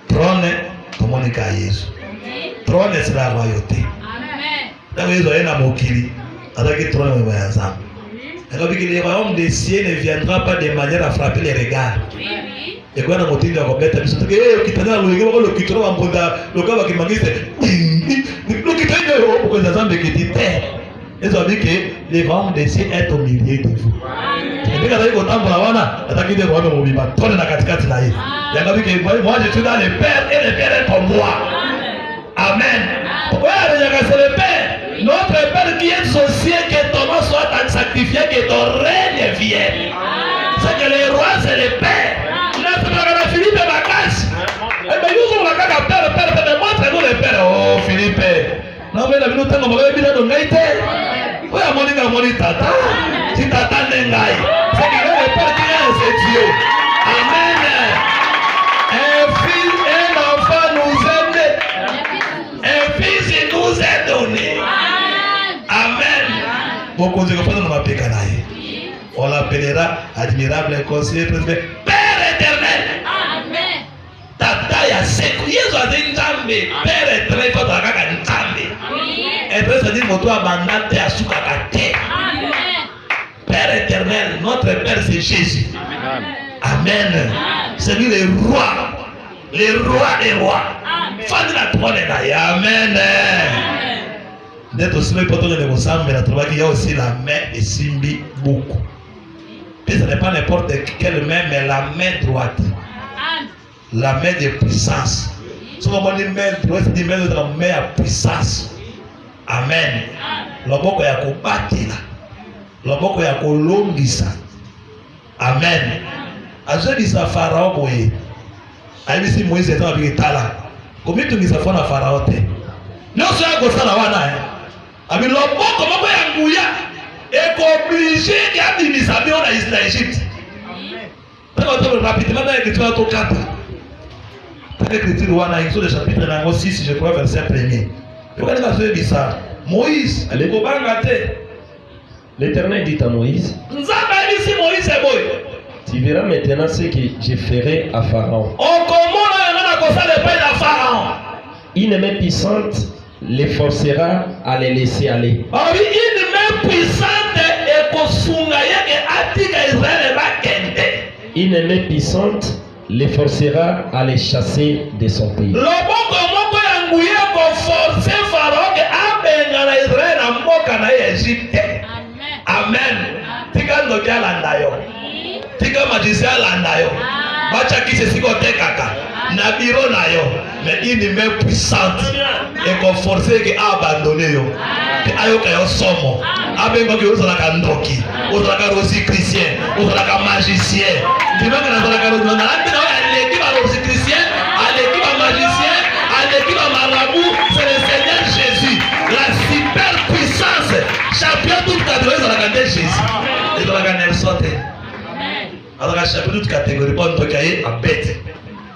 Trône tomonika Yesu. Trône c'est la royauté. Amen. Dans Yesu ayena mokili. Avec trône wa yanzambe. Alors que le royaume des cieux ne viendra pas de manière à frapper les regards. Et quand on dit qu'on bête biso que kitana lo kitoro wa mbonda lo ka ba kimangise. Lo kitana yo ko nzambe ki dit ils ont dit que le royaume des cieux est au milieu de vous. Et quand ils vont tambola wana, attaquer des royaumes au milieu, tourner na katikati na yeye. Yangabi que moi je suis dans le Père et le Père est en moi. Amen. Ouais, c'est le Père. Notre Père qui est au ciel, que ton nom soit sanctifié, que ton règne vienne. C'est que le roi c'est le Père. Notre Père Philippe Bacas. Eh bien nous on a qu'à Père, mais montre-nous le Père. Oh Philippe. Non mais la vie nous t'a envoyé bien dans ngaïté. Oui, à mon tata. Si tata n'est ngai. C'est que le Père qui est c'est Dieu. Amen. Un fils, un enfant nous est né. Un fils nous est donné. Amen. Bon conseil que nous m'appelons Kanaï. On l'appellera admirable conseiller président. Père éternel. Amen. Tata ya seku. Yesu a dit Nzambe. Père éternel, faut t'attaquer Nzambe. Et puis ça dit moto abandate à soukakate. Père éternel, notre Père c'est Jésus. Amen. C'est lui le roi des rois. Fan de la trône là. Amen. D'être aussi le poteau de Mosambe, la trouva qu'il y a aussi la main de Simbi beaucoup. Et ce n'est pas n'importe quelle main, mais la main droite. La main de puissance. Souvent on dit main droite, c'est main de la main à puissance. Amen. Loboko ya kobatela. Loboko ya kolongisa. Amen. Azodisa Farao boye. Ayibisi Moïse etant avec tala. Komi tungisa fona Farao te. Nyonso ya kosala wana Abi loboko moko ya nguya eko obligé ya bimisa bio na Égypte. Amen. Très rapidement dans l'écriture to 4. L'écriture wana Exode chapitre 6 je crois verset 1er. Moïse, l'Éternel dit à Moïse, tu verras maintenant ce que je ferai à Pharaon. Une main puissante les forcera à les laisser aller. Une main puissante les forcera à les chasser de son pays. Amen. Tika ndokia landayo. Tika magicien landayo. Bacha kise siko tekaka. Na biro nayo. Mais une main puissante et qu'on force que abandonner yo. Que ayoka yo somo. Abengo ki ozo la kandoki. Ozo la karosi chrétien. Ozo la magicien. Kimanga na ozo la karosi. Na andi na aleki ba rosi chrétien, aleki ba magicien, aleki ba marabout, c'est le Seigneur Jésus. La super puissance. Champion toute catégorie dans la catégorie Jésus. Et dans la catégorie sortée. Alors la champion toute catégorie bon to kaye a bête.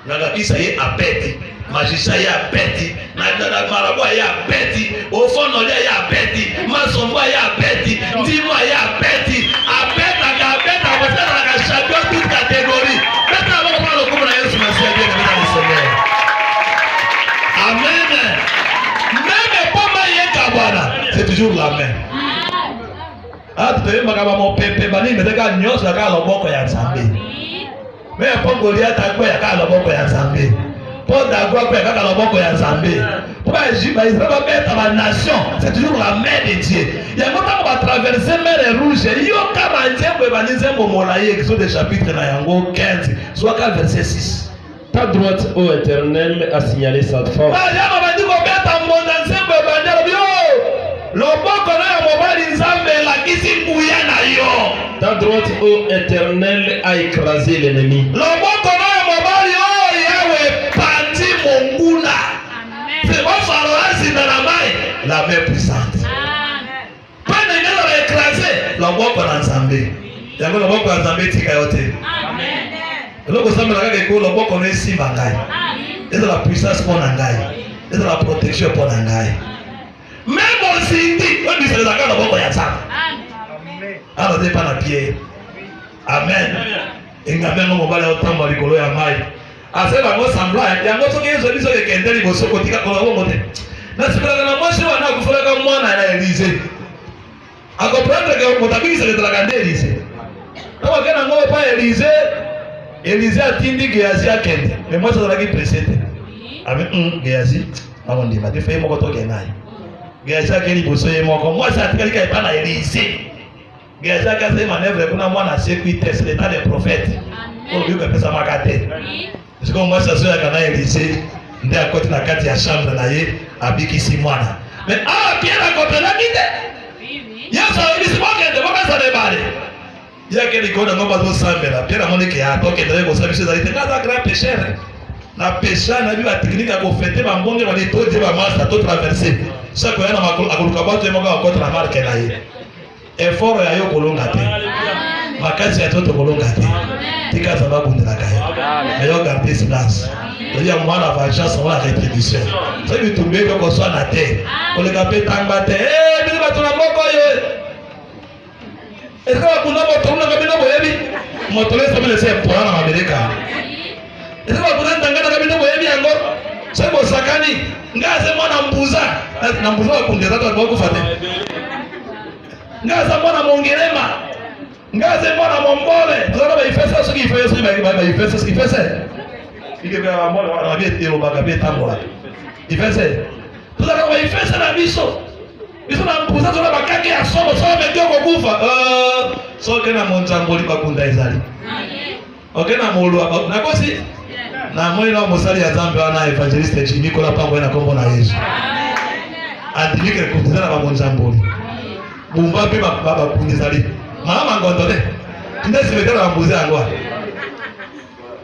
Na la isa ye a bête. Magicien ye a bête. Na marabout ye a bête. Au fond on ye a bête. Masombo ye a bête. Ndimo ye a bête. A bête à bête à bête dans la champion toute catégorie. Maintenant on va prendre le coup de Jésus Messie bien dans le Seigneur. Amen. Même pas maïe kabana, c'est toujours la main. atoyemba kama mopepe bani meteka nyonso kaka loboko ya Nzambe. Mais pour Goliath akwe kaka loboko ya Nzambe. Pour Dago akwe kaka loboko ya Nzambe. Pour Israël va mettre la nation, c'est toujours la main de Dieu. Il y a longtemps qu'on va traverser mer rouge. Yo kama nzembo bani nzembo molaye Exode chapitre na yango 15, soit verset 6. Ta droite, ô Éternel, a signalé cette force. Ta droite, ô Éternel, a écrasé l'ennemi. La main puissante. Loko sambela kaka ko loboko na esimba ngai. Eza la puissance pour ngai. Eza la protection pour ngai. Même osindi, on dit c'est la loboko ya Nzambe. Amen. Alors c'est pas la pierre. Amen. Ingambe ngo mobala otamba likolo ya mai. Asema ngo sambla yango soki ezo biso ke kendeli bosoko tika kola bongo te. Na sipela na mwasi wana kufulaka mwana na Elise. Akoprendre ke motabisa le tragande Elise. Kama kena ngowe pa Elise Elise atindi Gehazi akende. Mais moi ça l'a qui précédé. Amen. Gehazi, on dit, tu fais mon coton Gehazi. Gehazi akeli bosso et moi comme moi ça atika ka pas na Elise. Gehazi akaze manœuvre kuna mwana sécurité c'est l'état des prophètes. Pour lui que pesa makate. Parce que moi ça soya kana Elise ndio akoti na kati ya chambre na ye abikisi mwana. Mais Pierre akopela kite. Yesu alibisimoke de baka sa debale. Yake likona ngomba zo sambela Pierre amoni ke atoke ndele ko sabise zalite kaza grand pécheur na pécha na biba technique ya ko fêter ba mbonge ba litoje ba master to traverser sako yana makolo akoluka bato emoka ko tra marque na ye effort ya yo kolonga te makazi ya toto kolonga te tika sababu ndaka ye ayo garder silence ya mwana va chance wala rétribution ça lui tomber ko so na te koleka pe tanga te bili bato na moko yo. Est-ce que vous avez un moto les hommes laissent pour en Amérique? Est-ce que vous avez un moto les c'est pour Sakani? Ngaze mwana mbuza. Na mbuza wa kundeza tu kwa kufate. Ngaze mwana mongelema. Ngaze mwana mombole. Tuzana ba ifesa so ki ifesa ba ifesa ki ifesa. Ike ba mbole wa bia telo ba bia tambola. Ifesa. Tuzana ba ifesa na biso. Biso na mbuza tuna bakake ya somo medio ko kufa. So kena monjamboli bakunda ezali. Okena molo na kosi na moyo mosali ya Nzambe wana evangeliste Chimikola pango na kombo na Yesu. Andilike kutizana ba monjamboli. Bumba pe baba kunizali. Mama ngondole. Ndesi betera mbuzi angwa.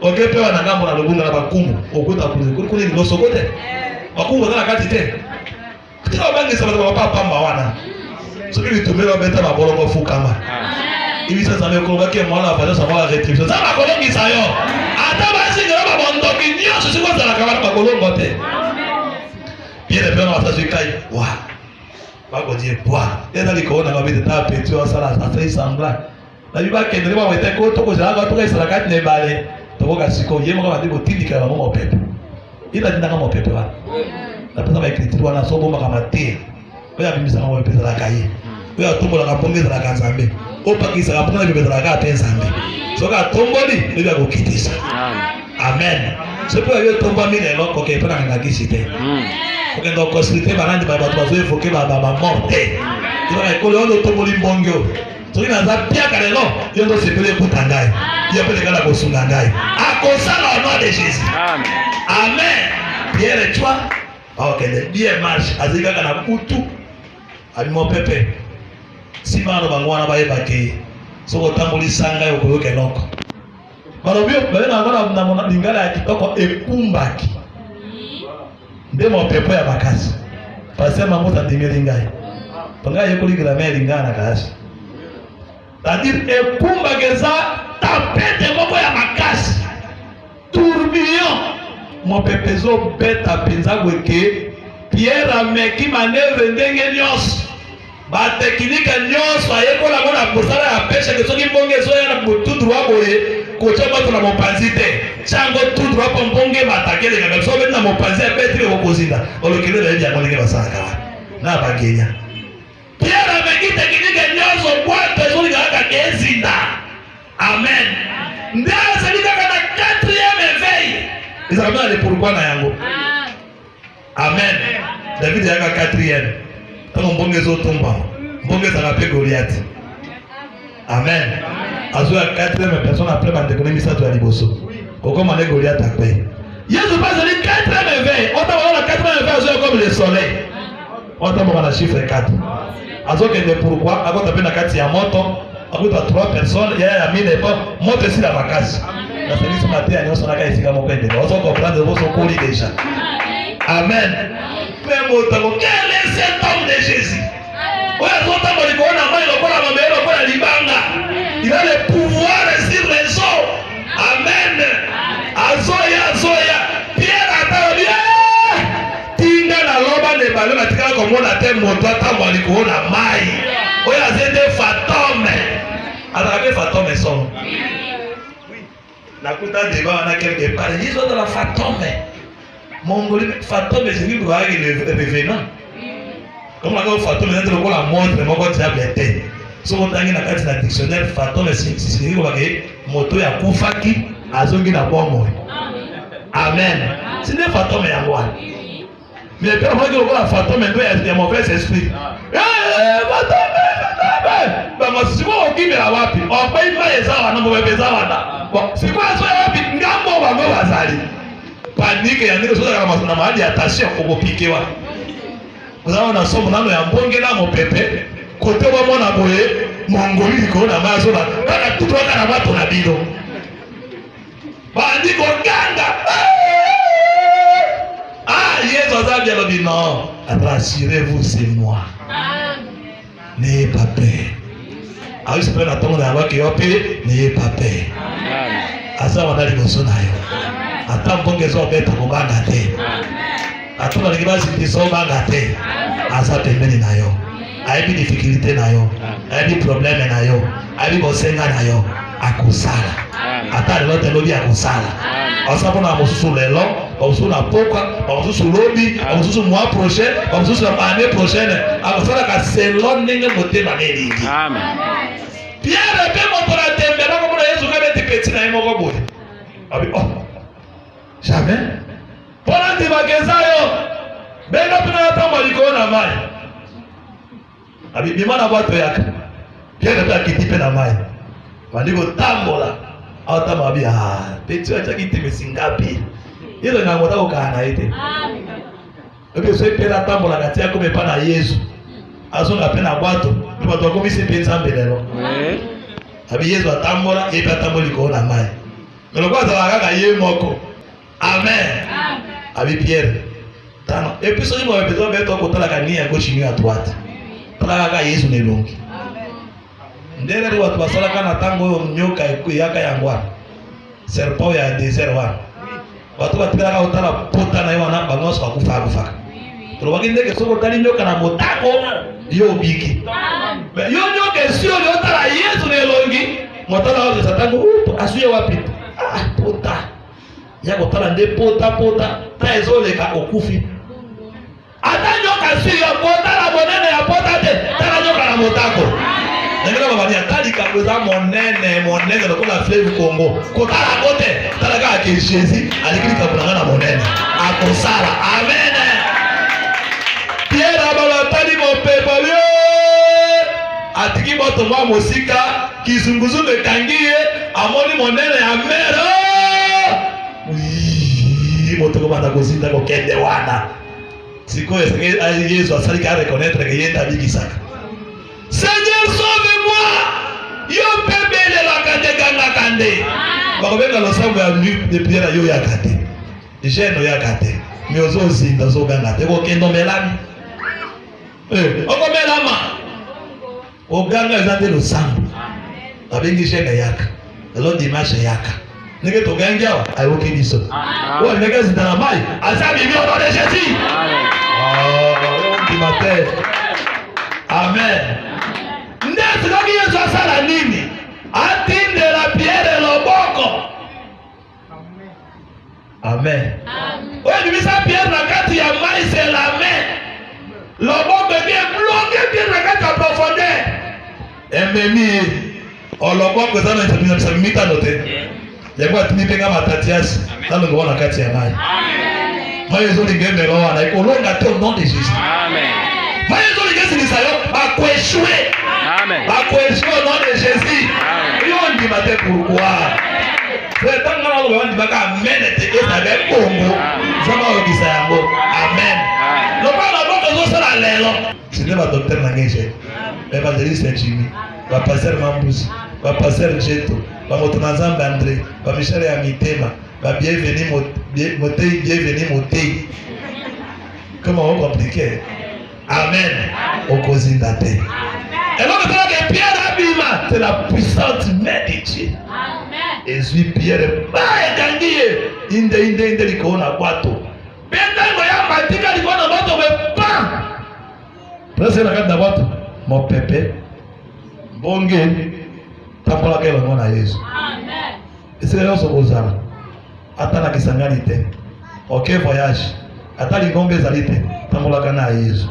Okepewa na ngambo na lubunga na bakumu okuta kuni ni losokote. Bakumu na kati te. Kila bangi sababu papa pamba wana. Soki litumela beta mabolongo fukama. Ibi sasa mekolonga ke mwana afanya sababu retribution. Za makolongi sayo. Ata basi ngara babondoki nyo sisi kwa zala kabara makolongo te. Pierre pena watazwi kai. Wa. Bako die bwa. Eza likoona ngabite ta petio sala sasa isambla. Na biba kendele ba wete ko toko zala to ka isala kat ne bale. Toko ka siko yemo kama ndiko tindika ba mo pepe. Ila tinaka mo pepe wa. Na pesa ba ekritiri wana so bomba kama te. Oya bimisa ngwa pesa la kai. Oya tumbo la kapongeza la kanzambe. Opa kisa kapongeza bibeza la ka tenzambe. Soka tomboli ndio ya kukitisa. Amen. Sepo yo tomba mine loko ke pena ngakisi te. Okendo kosilite barandi ba bato bazo evoke ba morte. Ila ko lo tomboli mbongyo. Soki na za pia kalelo yo ndo sepele kutangai. Yo pele kala kosunga ngai. Akosala au nom de Jésus. Amen. Amen. Pierre toi. Okay, bien marche azika kana kutu. Abi mo pepe. Simano bangwana bayebake. Soko tambuli sanga yo koyoke loko. Barobio bana ngona na lingala ya kitoko ekumbaki. Ndemo pepe ya bakasi. Pasema mota ndimiringai. Panga yeko ligala melingana kasi. C'est-à-dire ekumbageza tapete moko ya makasi. Tourbillon. Mon pepezo beta penza gweke. Pierre ameki manevre ndenge nyos. Ba technique nyos ayekola mona bosala ya pêche que soki mbonge so ya na tout droit boye ko chamba to na mopanzite chango tout droit pombonge batakele kaka so beta mopanzi apetre ko kozinda olokele ba ya ngolenge basaka na bagenya Pierre ameki teknike nyoso bwate zuri kaka kezinda. Amen. Ndaza nikaka na 4e éveil. Isabella le pourquoi na yango. Amen. David yaka 4e. Tango mbongezo tumba. Mbongeza ngape Goliath. Amen. Azo ya 4e personne après bandeko misato ya liboso. Kokoma ne Goliath akpe. Yesu passe le 4e éveil. On t'a voir la 4e éveil azo comme le soleil. On t'a voir la chiffre 4. Azo que de pourquoi avant taper na kati ya moto, akuta 3 personnes, ya mine pas moto si la vacances. Na service matin ya nyoso na ka isika mo pende. Ozo comprendre vos sokoli déjà. Amen. Mais moto quel est cet homme de Jésus? Ouais, son temps on dit on a mal au la mamelo pour la libanga. Il a le pouvoir sur les eaux. Amen. Azoya. Pierre a dit tinga na loba ne balo na tika ko mona te moto atambo aliko na mai. Oya zende fatome. Attraper fatome son. Nakuta débat na quelque part. Ils ont de la fatome. Mongoli fatome c'est lui qui va le revenant. Comme la fatome c'est le la montre moko diable te. So motangi na kati na dictionnaire fatome c'est lui qui moto ya kufaki azongi na bomo. Amen. C'est des fantômes ya ngwa. Mais quand on dit que la fantôme est un mauvais esprit. Fantôme. Bah moi si moi on dit mais la wapi. On paye pas les gens na mauvais bezala. Bon, c'est quoi ça wapi ngambo bango bazali. Panique ya ndiko soza kama na mahali attention ko piquer wa. Vous avez na somo nano ya mbongela mo pepe. Kote wa mona boye mongoli ko na mazo na kaka tutoka na watu na bilo. Bandi ganga. Yesu azabi alobi non. Rassurez-vous, c'est moi. N'ayez pas peur. Ah oui, c'est pas la tombe de la voix qui est opé. N'ayez pas peur. Asa wana liboso na yo. Ata mbongezo beta koganga te. Ata na libazi biso banga te. Asa pembeni na yo. Aibi difficulté na yo. Aibi problème na yo. Aibi bosenga na yo. Akusala. Ata lelo te lobi akusala. Asa pona mosusu lelo, mosusu na poka, mosusu lobi, mosusu mois prochain, mosusu na année prochaine. Akusala ka selon ndenge motema nelingi. Amen. Pierre pe motora tembe na ko Yesu ka beti petit na imoko boye. Abi oh. Jamais. Pona ndibageza yo. Benga pina tamba liko na mai. Abi bimana bato yaka. Pierre pe akitipe na mai. Bandiko tambola. Ata mabi petit acha kitime singapi. Ile na ngota ukana ite. Amen. Ebi so ipela tambola kati yako mepa na Yesu. Azonga pena bwato, bato bakomisi penza mbelelo. Abi Yesu atambola, ebi atambola iko na mai. Ngolo kwaza wakaka ye moko. Amen. Abi Pierre. Tano. Ebi so yimo bezo beto kotala kania gauche ni à droite. Tala kaka Yesu ne longi. Ndere watu basala kana tango nyoka yaka yangwa. Serpent ya désert wa. Watu batikala utala pota na yona bangoso kufa. Tulobaginde ke soko tali nyoka na motako yo biki. Yo nyoka sio yo tala Yesu ne longi. Motala wa satango asuye wapi? Pota. Yako tala nde pota. Ta ezole ka okufi. Ata nyoka sio yo pota la bonene ya pota te. Tala nyoka na motako. Nengela babani atalika kweza monene lokola fleuve Congo. Kotala kote, talaka ake Jésus, alikilika kunangana monene. Akosala. Amen. Pierre abala tali mopepa yo. Atiki boto mwa mosika, kizunguzungu ekangiye, amoni monene ya mero. Oui, motoko bana kozinda ko kende wana. Siko Yesu asalika reconnaître que yenda bikisaka. Seigneur, sauve-moi. Yo pebele la kande ganga kande. Bakobeka lo sabu ya de prière yo yakate. Jeno yakate. Mi ozo zinda zo ganga te ko kendo melami. Oko melama. O ganga ezande lo sabu. Abengi jeno yaka. Lo dimanche yaka. Nege to ganga wa ayo kidiso. O nege zinda na mai. Asabi mi o de Jésus. Amen. Dimanche. Amen. Ndesi kaki Yesu asala nini? Atinde la Pierre loboko. Amen. Wewe nimisa Pierre na kati ya mai c'est la main. Loboko bien bloqué bien na kati ya ememi oloboko za na tabina samita note yagwa tinipenga matatias nalo ngona kati ya naye mayezo ligeme roa na ikolonga te au nom de Jésus Amen. mayezo ligesi ni sayo bakweshwe Amen. bakweshwe au nom de Jésus Amen. yo ndi mate pourquoi c'est tant ngana lo bandi baka amen te esa be bongo zama ogisa yango amen lo bana boko zo sala lelo c'était ba docteur Nangeje évangéliste Jimmy ba pasteur Mambuzi ba pasteur Jeto ba motonazamba André ba Michel ya Mitema ba bienvenue Motei comment on compliqué amen okozinda te et donc que Pierre abima c'est la puissante main de Dieu amen et suis Pierre ba kangie inde likona kwato bendango ya matika likona bato be pa prese na kada bato mo pepe bonge tambola kelo ngona Yesu amen ese yo sobozana ata na kisangani te ok voyage ata lingombe ezali te tambolaka na Yesu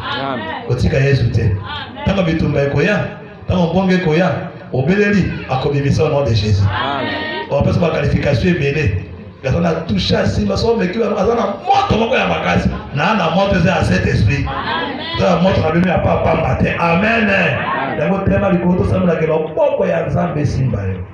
kotika Yesu te ntango bitumba ekoya ntango mbongo ekoya obeleli akobimisa au nom de Jésus opesa baqualification ebele gaza na touche asimba so mekiwa aza na moto moko ya makasi na moto eza ya cet esprit ta moto na bimi ya papa mate amen yango tema likolo tosambelaka loboko ya Nzambe esimba yo